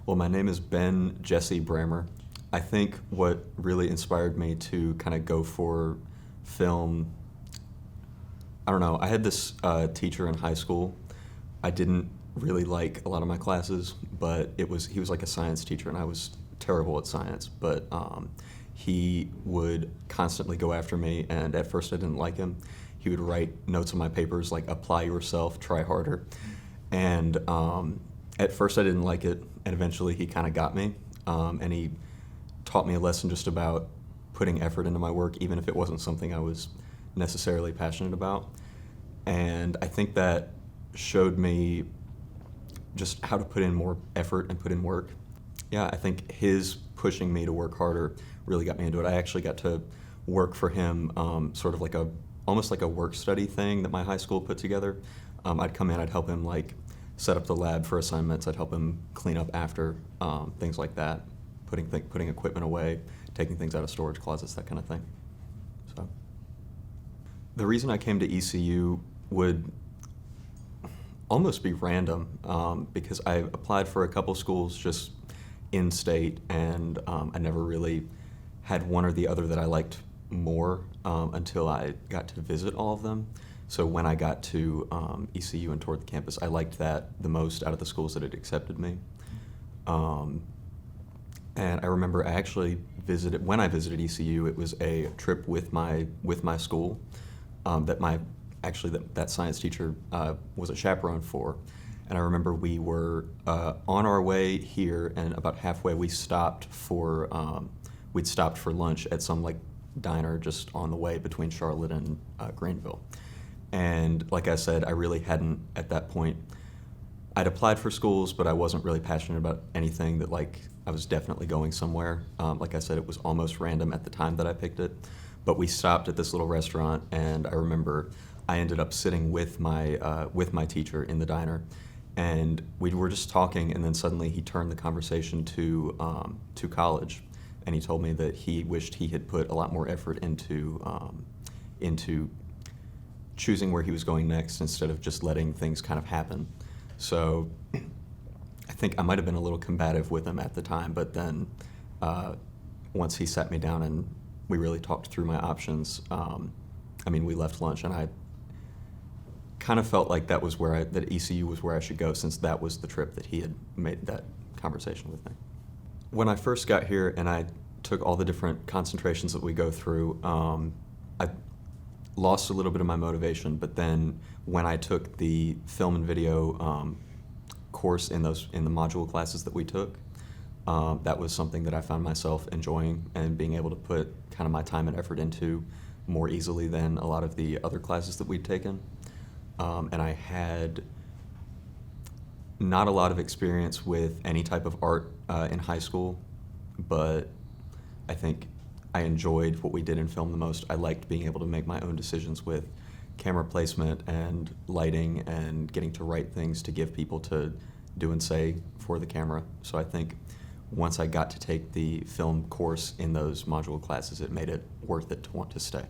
Well, my name is Ben Jesse Brammer. I think what really inspired me to kind of go for film, I don't know, I had this teacher in high school. I didn't really like a lot of my classes, but he was like a science teacher, and I was terrible at science, but he would constantly go after me, and at first I didn't like him. He would write notes on my papers like, apply yourself, try harder. And at first I didn't like it, and eventually he kind of got me, and he taught me a lesson just about putting effort into my work, even if it wasn't something I was necessarily passionate about. And I think that showed me just how to put in more effort and put in work. Yeah, I think his pushing me to work harder really got me into it. I actually got to work for him, sort of like almost like a work study thing that my high school put together. I'd come in, I'd help him like set up the lab for assignments, I'd help him clean up after, things like that, putting equipment away, taking things out of storage closets, that kind of thing. So the reason I came to ECU would almost be random, because I applied for a couple schools just in state, and I never really had one or the other that I liked more until I got to visit all of them. So when I got to ECU and toured the campus, I liked that the most out of the schools that had accepted me. And I remember I actually when I visited ECU, it was a trip with my school that science teacher was a chaperone for. And I remember we were on our way here, and about halfway we'd stopped for lunch at some like diner just on the way between Charlotte and Greenville. And like I said, I really hadn't at that point. I'd applied for schools, but I wasn't really passionate about anything that like I was definitely going somewhere. Like I said, it was almost random at the time that I picked it. But we stopped at this little restaurant, and I remember I ended up sitting with my teacher in the diner, and we were just talking, and then suddenly he turned the conversation to college, and he told me that he wished he had put a lot more effort into choosing where he was going next instead of just letting things kind of happen. So I think I might have been a little combative with him at the time, but then once he sat me down and we really talked through my options, we left lunch, and I kind of felt like that ECU was where I should go, since that was the trip that he had made that conversation with me. When I first got here and I took all the different concentrations that we go through, I lost a little bit of my motivation, but then when I took the film and video course in the module classes that we took, that was something that I found myself enjoying and being able to put kind of my time and effort into more easily than a lot of the other classes that we'd taken. And I had not a lot of experience with any type of art in high school, but I think I enjoyed what we did in film the most. I liked being able to make my own decisions with camera placement and lighting and getting to write things to give people to do and say for the camera. So I think once I got to take the film course in those module classes, it made it worth it to want to stay.